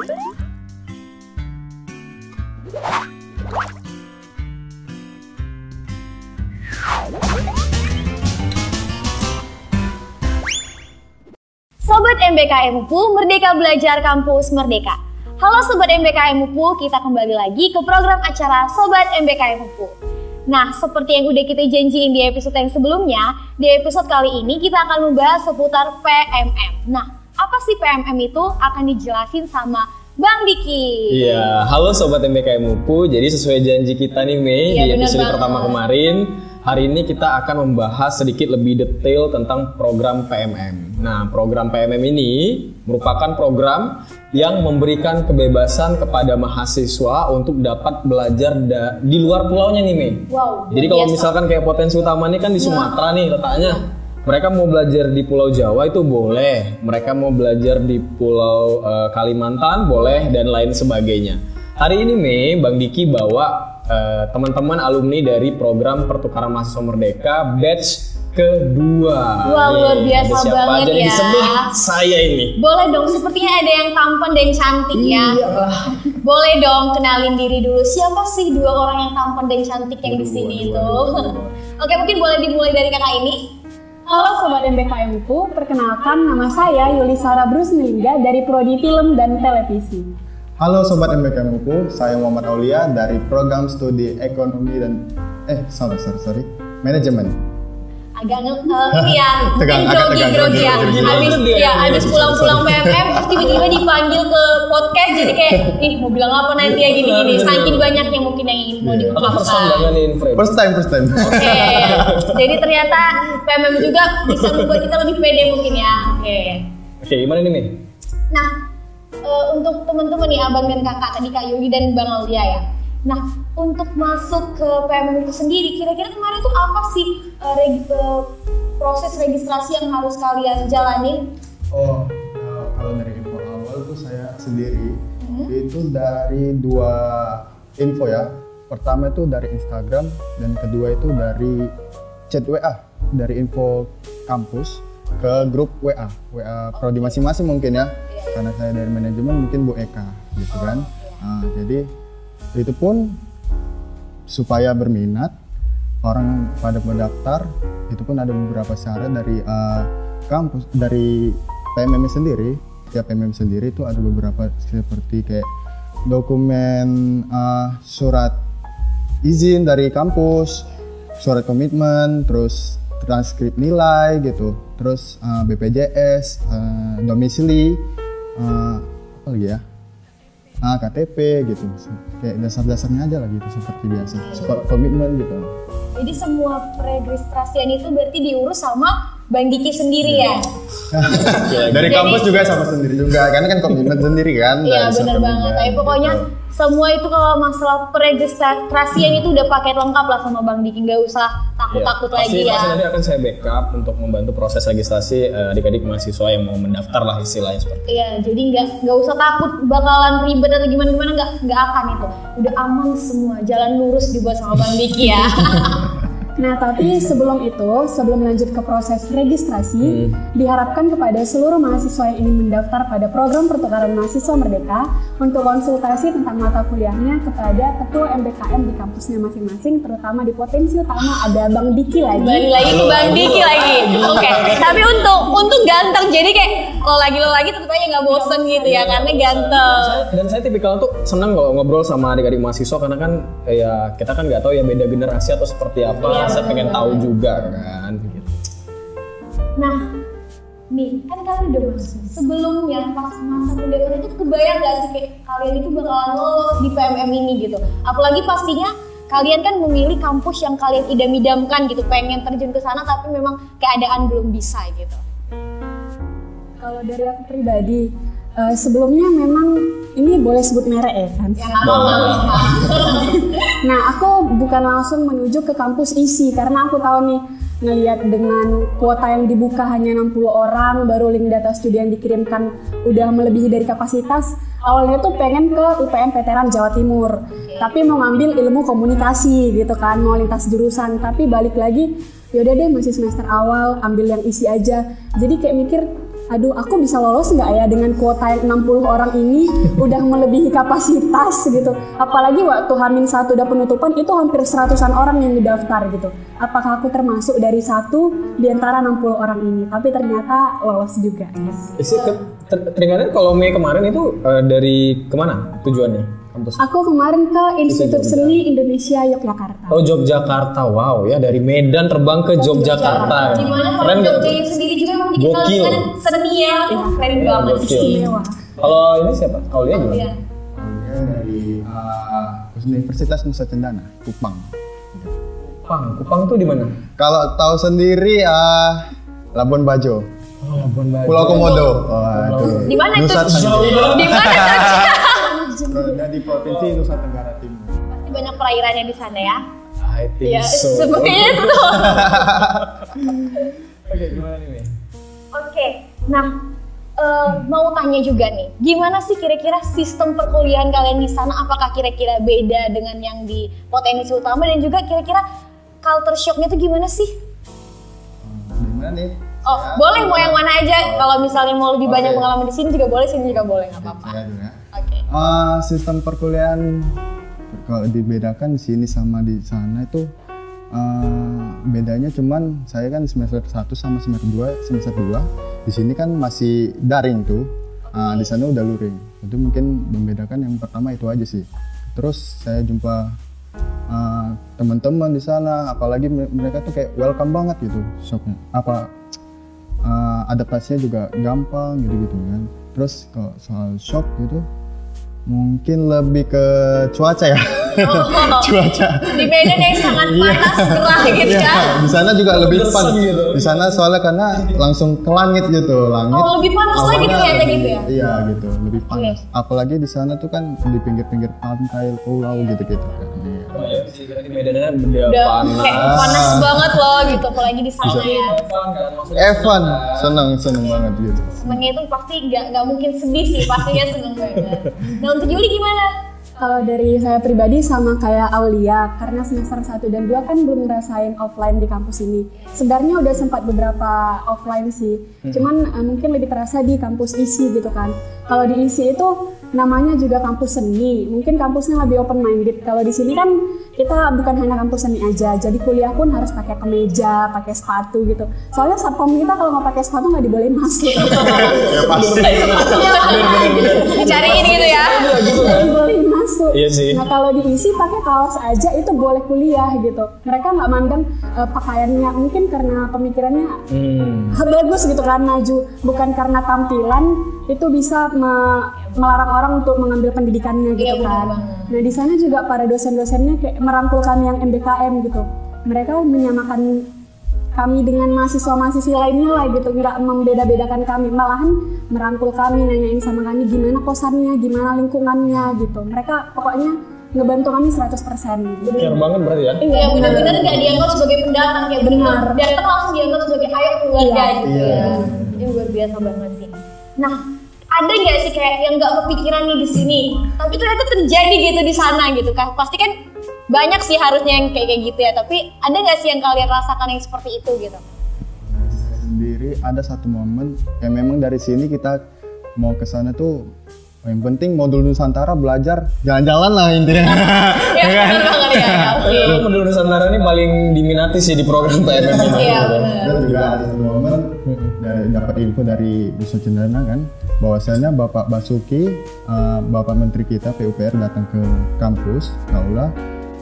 Sobat MBKM UPU, Merdeka Belajar Kampus Merdeka. Halo Sobat MBKM UPU, kita kembali lagi ke program acara Sobat MBKM UPU. Nah, seperti yang udah kita janjiin di episode yang sebelumnya, di episode kali ini kita akan membahas seputar PMM. Nah, apa sih PMM itu? Akan dijelasin sama Bang Diki. Iya, halo Sobat MBKM UPU. Jadi sesuai janji kita nih Mei, di episode pertama kemarin, hari ini kita akan membahas sedikit lebih detail tentang program PMM. Nah, program PMM ini merupakan program yang memberikan kebebasan kepada mahasiswa untuk dapat belajar di luar pulaunya nih Mei. Wow. Jadi kalau misalkan kayak potensi utama nih kan di Sumatera nih letaknya. Mereka mau belajar di Pulau Jawa itu boleh, mereka mau belajar di Pulau Kalimantan boleh, dan lain sebagainya. Hari ini Mei, Bang Diki bawa teman-teman alumni dari program Pertukaran Mahasiswa Merdeka batch kedua. Wah, luar biasa banget jadi ya. Di sebelah saya ini. Boleh dong, sepertinya ada yang tampan dan cantik ya. Boleh dong kenalin diri dulu. Siapa sih dua orang yang tampan dan cantik yang di sini itu? Oke, mungkin boleh dimulai dari kakak ini. Halo Sobat MBKM UPU, perkenalkan nama saya Yulisara Brusnilingga dari Prodi Film dan Televisi. Halo Sobat MBKM UPU, saya Muhammad Aulia dari Program Studi Ekonomi dan Manajemen. Agak ini ya, grogi ya. Habis pulang-pulang PMM terus tiba-tiba dipanggil ke podcast, jadi kayak mau bilang apa nanti ya gini-gini. Saking banyaknya mungkin yang ingin mau diungkapkan. First time. Oke. Jadi ternyata PMM juga bisa membuat kita lebih pede mungkin ya. Oke, gimana nih Mei? Nah, untuk teman-teman nih, abang dan kakak tadi Kak Yogi dan Bang Aulia ya. Nah, untuk masuk ke PMM itu sendiri, kira-kira kemarin itu apa sih proses registrasi yang harus kalian jalanin? Kalau dari info awal tuh saya sendiri itu dari dua info ya. Pertama itu dari Instagram dan kedua itu dari chat WA, dari info kampus ke grup WA prodi masing-masing mungkin ya. Karena saya dari manajemen, mungkin Bu Eka gitu kan. Jadi itu pun supaya berminat orang pada mendaftar, itu pun ada beberapa syarat dari kampus, dari PMM sendiri. Tiap PMM sendiri itu ada beberapa seperti kayak dokumen surat izin dari kampus, surat komitmen, terus transkrip nilai gitu, terus BPJS, domisili, apa lagi ya? KTP gitu, kayak dasar-dasarnya aja lah gitu seperti biasa, komitmen gitu. Jadi semua peregistrasian itu berarti diurus sama Bang Diki sendiri ya? Dari kampus juga sama sendiri juga, karena kan komitmen sendiri kan. Iya benar banget, tapi pokoknya semua itu kalau masalah peregistrasian itu udah paket lengkap lah sama Bang Diki, nggak usah takut-takut lagi ya. Pasti nanti akan saya backup untuk membantu proses registrasi adik-adik mahasiswa yang mau mendaftar lah istilahnya seperti itu. Iya, jadi nggak usah takut bakalan ribet atau gimana-gimana, nggak akan itu. Udah aman semua, jalan lurus dibuat sama Bang Diki ya. Nah, tapi sebelum lanjut ke proses registrasi, diharapkan kepada seluruh mahasiswa yang ingin mendaftar pada program Pertukaran Mahasiswa Merdeka untuk konsultasi tentang mata kuliahnya kepada ketua MBKM di kampusnya masing-masing, terutama di potensi utama ada Bang Diki lagi. Balik lagi ke Bang Diki lagi. Oke. Tapi untuk ganteng, jadi kayak lo lagi tentu aja nggak bosen gitu ya, karena ganteng. Dan saya tipikal tuh senang kalau ngobrol sama adik-adik mahasiswa, karena kan ya kita kan nggak tahu ya beda generasi atau seperti apa. Saya pengen tahu juga kan gitu. Nah, nih kan kalian udah masuk. Sebelumnya pas masa kuliah itu kebayang gak sih kayak kalian itu bakalan lolos di PMM ini gitu. Apalagi pastinya kalian kan memilih kampus yang kalian idam-idamkan gitu, pengen terjun ke sana tapi memang keadaan belum bisa gitu. Kalau dari aku pribadi, sebelumnya memang ini boleh sebut merek ya kan? Ya, Nah, aku bukan langsung menuju ke kampus isi karena aku tahu nih, ngelihat dengan kuota yang dibuka hanya 60 orang, baru link data studi yang dikirimkan udah melebihi dari kapasitas. Awalnya tuh pengen ke UPM Veteran Jawa Timur, tapi mau ngambil ilmu komunikasi gitu kan, mau lintas jurusan, tapi balik lagi yaudah deh masih semester awal, ambil yang isi aja. Jadi kayak mikir aduh aku bisa lolos nggak ya dengan kuota yang 60 orang ini, udah melebihi kapasitas gitu. Apalagi waktu H-1 udah penutupan itu hampir 100-an orang yang didaftar gitu. Apakah aku termasuk dari satu di antara 60 orang ini? Tapi ternyata lolos juga. Teringatnya kalau Mei kemarin itu dari kemana tujuannya? Kampus. Aku kemarin ke Institut Seni Indonesia Yogyakarta. Oh Yogyakarta, wow ya dari Medan terbang ke Yogyakarta. Gimana kalau Jogja sendiri juga memang dikenal dengan seni ya, keren banget. Istimewa. Kalau ini siapa? Aulia gimana? Aulia dari Universitas Nusa Cendana, Kupang. Kupang itu di mana? Kalau tahu sendiri Labuan Bajo. Oh, Labuan Bajo. Pulau Komodo. Waduh. Di mana itu? Di mana? Di provinsi Nusa Tenggara Timur. Pasti banyak perairannya di sana ya. I think so. Seperti itu. Oke, gimana nih? Oke, nah mau tanya juga nih, gimana sih kira-kira sistem perkuliahan kalian di sana? Apakah kira-kira beda dengan yang di potensi utama dan juga kira-kira culture shocknya itu gimana sih? Gimana nih? Oh, boleh mau yang mana aja. Kalau misalnya mau lebih banyak pengalaman di sini juga boleh, sini juga boleh, nggak apa-apa. Oke. Sistem perkuliahan kalau dibedakan di sini sama di sana itu bedanya cuman saya kan semester 1 sama semester 2 di sini kan masih daring tuh. Di sana udah luring. Itu mungkin membedakan yang pertama itu aja sih. Terus saya jumpa teman-teman di sana, apalagi mereka tuh kayak welcome banget gitu, shocknya adaptasinya juga gampang gitu kan. Terus kalau soal shock gitu mungkin lebih ke cuaca ya. Cuaca di Medan yang sangat panas gerah gitu ya. Di sana juga lebih panas gitu. Di sana soalnya karena langsung ke langit gitu, langit. Oh, lebih panas lagi ternyata gitu ya. Iya gitu, lebih panas. Apalagi di sana tuh kan di pinggir-pinggir pantai, pulau gitu-gitu kan. Oh ya, di Medannya udah panas. Kayak panas banget loh gitu, apalagi di sana ya. Evan, seneng banget gitu. Senengnya itu pasti nggak mungkin sedih sih, pastinya seneng banget. Nah untuk Yuli gimana? Kalau dari saya pribadi sama kayak Aulia, karena semester 1 dan 2 kan belum ngerasain offline di kampus ini. Sebenarnya udah sempat beberapa offline sih, cuman mungkin lebih terasa di kampus ISI gitu kan. Kalau di ISI itu namanya juga kampus seni, mungkin kampusnya lebih open minded. Kalau di sini kan kita bukan hanya kampus seni aja, jadi kuliah pun harus pakai kemeja, pakai sepatu gitu. Soalnya satpam kita kalau nggak pakai sepatu nggak dibolehin masuk. Ya pasti. Dicariin gitu ya. Nggak dibolehin masuk. Iya sih. Nah kalau di ISI pakai kaos aja itu boleh kuliah gitu. Mereka nggak mandang pakaiannya, mungkin karena pemikirannya bagus gitu kan, maju, bukan karena tampilan itu bisa melarang orang untuk mengambil pendidikannya gitu kan. Nah di sana juga para dosen-dosennya kayak merangkul kami yang MBKM gitu. Mereka menyamakan kami dengan mahasiswa-mahasiswa lainnya lah gitu, nggak membeda-bedakan kami, malahan merangkul kami, nanyain sama kami gimana kosannya, gimana lingkungannya gitu. Mereka pokoknya ngebantu kami 100% gitu. Care banget berarti ya? Iya benar-benar nggak dianggap sebagai pendatang kayak benar. Datang langsung dianggap sebagai ayo keluarga gitu ya. Ini luar biasa banget sih. Nah ada nggak sih kayak yang nggak kepikiran nih di sini, tapi ternyata terjadi gitu di sana gitu kan? Pasti kan banyak sih harusnya yang kayak gitu ya, tapi ada nggak sih yang kalian rasakan yang seperti itu gitu? Saya sendiri ada satu momen yang memang dari sini kita mau ke sana tuh yang penting modul Nusantara belajar jalan-jalan lah intinya. Ya benar banget ya. Modul Nusantara ini paling diminati sih di program PMM ini. Iya Dan juga ada satu momen dapat info dari Nusa Cendana kan, bahwasannya Bapak Basuki, Bapak Menteri kita PUPR datang ke kampus, Aula,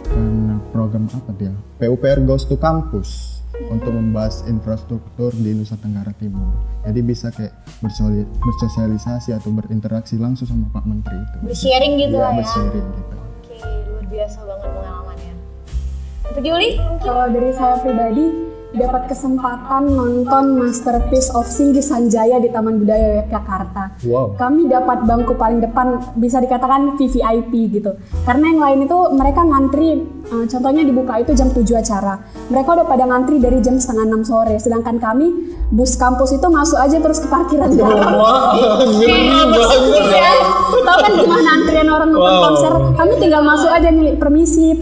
karena program apa dia? PUPR Goes to Campus untuk membahas infrastruktur di Nusa Tenggara Timur. Jadi bisa kayak bersosialisasi atau berinteraksi langsung sama Pak Menteri itu. Bersharing gitu lah ya. Bersharing gitu. Oke, luar biasa banget pengalamannya. Untuk Yuli? Kalau dari saya pribadi, dapat kesempatan nonton Masterpiece of Singgi Sanjaya di Taman Budaya Yogyakarta. Wow. Kami dapat bangku paling depan, bisa dikatakan VVIP gitu. Karena yang lain itu mereka ngantri, contohnya dibuka itu jam 7 acara. Mereka udah pada ngantri dari jam 5:30 sore. Sedangkan kami, bus kampus itu masuk aja terus ke parkiran dalam. Wah, Tahu kan gimana antrian orang nonton konser, kami tinggal masuk aja nih, permisi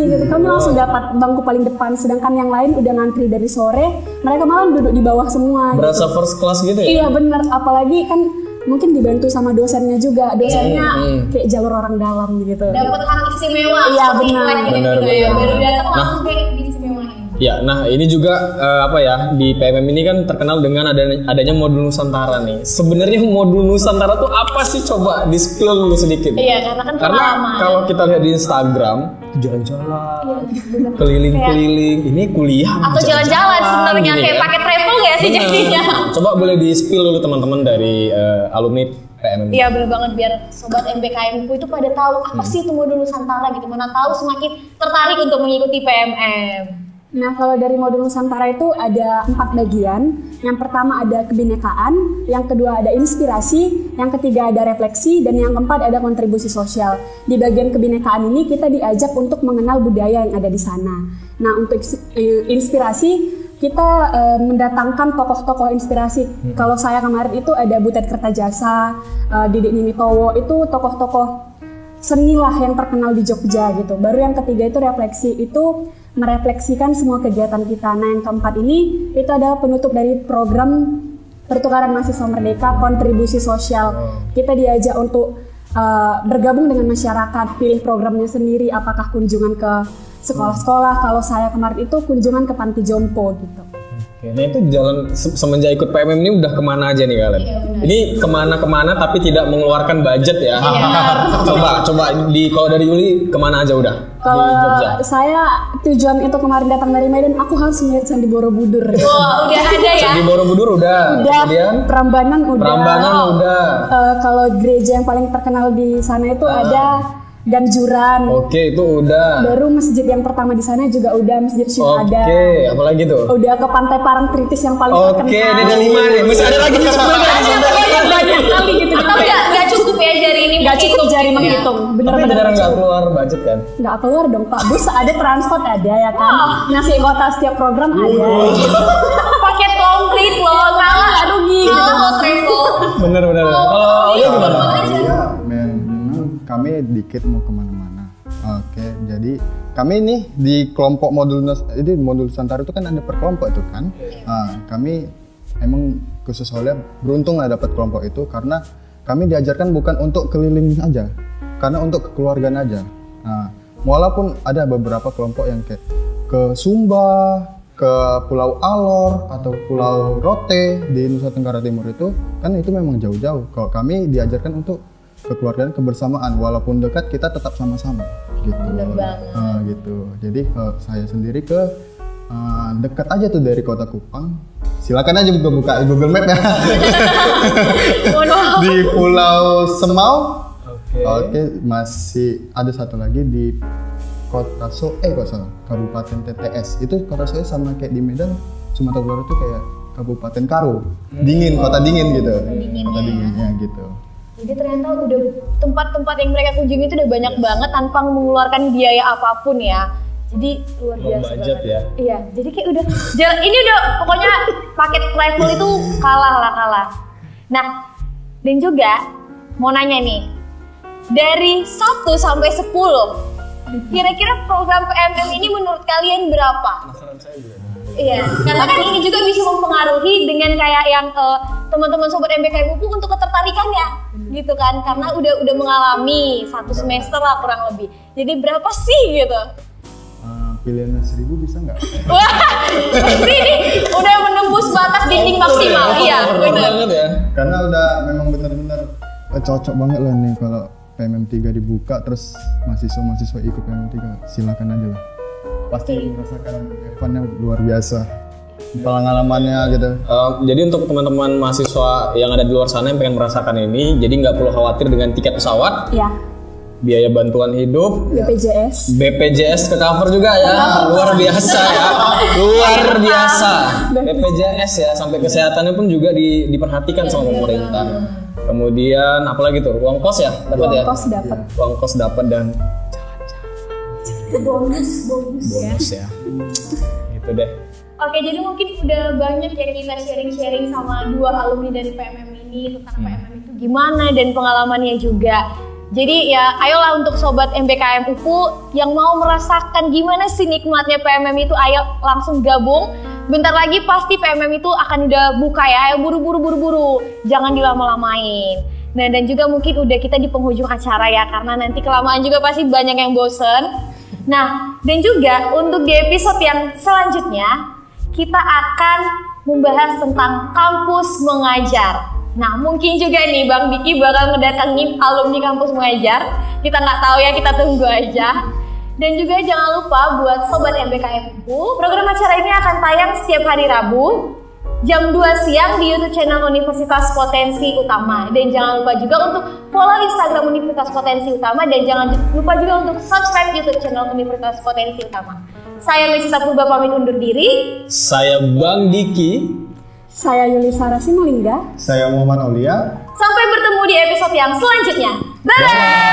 gitu. Kami langsung dapat bangku paling depan, sedangkan yang lain udah ngantri dari sore, mereka malah duduk di bawah semua. Berasa gitu. First class gitu ya? Iya bener, apalagi kan mungkin dibantu sama dosennya juga, dosennya kayak jalur orang dalam gitu. Dapat hak istimewa. Iya benar. Baru datang langsung kayak diistimewain. Ya, nah ini juga di PMM ini kan terkenal dengan adanya modul Nusantara nih. Sebenarnya modul Nusantara tuh apa sih? Coba di-spill dulu sedikit. Iya, karena kalau kita lihat di Instagram, jalan-jalan, keliling-keliling, ini kuliah atau jalan-jalan sebenarnya kayak pakai travel ya sih jadinya. Coba boleh di-spill dulu teman-teman dari alumni PMM. Iya benar banget, biar sobat MBKM itu pada tahu apa sih itu modul Nusantara gitu. Mana tahu semakin tertarik untuk mengikuti PMM. Nah, kalau dari modul Nusantara itu ada 4 bagian. Yang pertama ada kebinekaan, yang kedua ada inspirasi, yang ketiga ada refleksi, dan yang keempat ada kontribusi sosial. Di bagian kebinekaan ini kita diajak untuk mengenal budaya yang ada di sana. Nah, untuk inspirasi kita mendatangkan tokoh-tokoh inspirasi. Kalau saya kemarin itu ada Butet Kertajasa, Didik Nimitowo, itu tokoh-tokoh seni lah yang terkenal di Jogja gitu. Baru yang ketiga itu refleksi, itu merefleksikan semua kegiatan kita. Nah, yang keempat ini itu adalah penutup dari program pertukaran mahasiswa merdeka kontribusi sosial. Kita diajak untuk bergabung dengan masyarakat, pilih programnya sendiri, apakah kunjungan ke sekolah-sekolah. Kalau saya kemarin itu kunjungan ke panti jompo gitu. Nah itu jalan semenjak ikut PMM ini udah kemana aja nih kalian? Iya, ini kemana-kemana tapi tidak mengeluarkan budget ya. Iya. coba kalau dari Yuli kemana aja udah? Kalau saya tujuan itu kemarin datang dari Medan, aku harus melihat Candi Borobudur. Wah, udah ada ya? Candi Borobudur udah. Kemudian Prambanan udah. Kalau gereja yang paling terkenal di sana itu ada Ganjuran. Oke, itu udah. Baru masjid yang pertama di sana juga udah, Masjid Syuhada. Oke, apalagi tuh? Udah ke Pantai Parangtritis yang paling terkenal. Oke, ini ada 5 nih. Masih ada lagi banyak kali gitu. Tapi nggak cukup ya jari ini. Nggak cukup jari menghitung. Bener-bener nggak keluar budget kan? Nggak keluar dong Pak. Bus ada, transport ada ya kan. Nasi kota setiap program ada. Paket komplit loh. Kalah nggak rugi. Kalau travel. Bener-bener. Kalau dia gimana? Kami dikit mau kemana-mana. Oke, jadi kami nih di kelompok modul Nusantara itu kan ada per kelompok itu kan. Kami emang khusus Holia beruntung lah dapat kelompok itu karena kami diajarkan bukan untuk keliling aja, karena untuk kekeluargaan aja. Walaupun ada beberapa kelompok yang kayak ke Sumba, ke Pulau Alor atau Pulau Rote di Nusa Tenggara Timur itu kan itu memang jauh-jauh. Kalau kami diajarkan untuk kekeluargaan, kebersamaan, walaupun dekat kita tetap sama-sama gitu. Bener banget. Gitu. Jadi saya sendiri dekat aja tuh dari Kota Kupang. Silakan aja buka Google Map ya. Di Pulau Semau. Oke, masih ada satu lagi di Kota Kabupaten TTS. Itu Kota Soe sama kayak di Medan, Sumatera Utara itu kayak Kabupaten Karo. Dingin, kota dingin gitu. Kota dinginnya gitu. Jadi ternyata udah tempat-tempat yang mereka kunjungi itu udah banyak banget tanpa mengeluarkan biaya apapun ya. Jadi luar biasa budget banget. Ya. Iya, jadi kayak ini udah pokoknya paket travel itu kalah. Nah, dan juga mau nanya nih, dari 1 sampai 10, kira-kira program PMM ini menurut kalian berapa? Penasaran saya juga. Iya, karena kan ini juga bisa mempengaruhi dengan kayak yang teman-teman sobat MBKM UPU untuk ketertarikannya, gitu kan? Karena udah mengalami 1 semester lah kurang lebih. Jadi berapa sih gitu? Pilihannya 1000 bisa nggak? Wah, ini udah menembus batas dinding maksimal, iya benar. Ya. Karena udah memang benar-benar cocok banget lah nih kalau PMM 3 dibuka terus mahasiswa ikut PMM 3, silakan aja lah. Pasti merasakan Evannya luar biasa pengalamannya gitu. Jadi untuk teman-teman mahasiswa yang ada di luar sana yang pengen merasakan ini, jadi nggak perlu khawatir dengan tiket pesawat, biaya bantuan hidup, BPJS ke cover juga ya, luar biasa ya, luar biasa. BPJS ya, sampai kesehatannya pun juga diperhatikan sama pemerintah. Kemudian apalagi tuh, uang kos ya, dapat ya? Uang kos dapat dan bonus ya. Gitu deh. Oke, jadi mungkin udah banyak ya kita sharing-sharing sama 2 alumni dari PMM ini tentang PMM itu gimana dan pengalamannya juga. Jadi ya ayolah untuk sobat MBKM UPU yang mau merasakan gimana sih nikmatnya PMM itu, ayo langsung gabung. Bentar lagi pasti PMM itu akan udah buka ya, ayo buru-buru, jangan dilama-lamain. Nah dan juga mungkin udah kita di penghujung acara ya, karena nanti kelamaan juga pasti banyak yang bosen. Nah dan juga untuk di episode yang selanjutnya kita akan membahas tentang kampus mengajar. Nah mungkin juga nih Bang Diki bakal ngedatengin alumni kampus mengajar. Kita nggak tahu ya, kita tunggu aja. Dan juga jangan lupa buat Sobat MBKM UPU, program acara ini akan tayang setiap hari Rabu jam 2 siang di YouTube channel Universitas Potensi Utama. Dan jangan lupa juga untuk follow Instagram Universitas Potensi Utama. Dan jangan lupa juga untuk subscribe YouTube channel Universitas Potensi Utama. Saya Mesita Purba pamit undur diri. Saya Bang Diki. Saya Yulisara Simulingga. Saya Muhammad Aulia. Sampai bertemu di episode yang selanjutnya. Bye!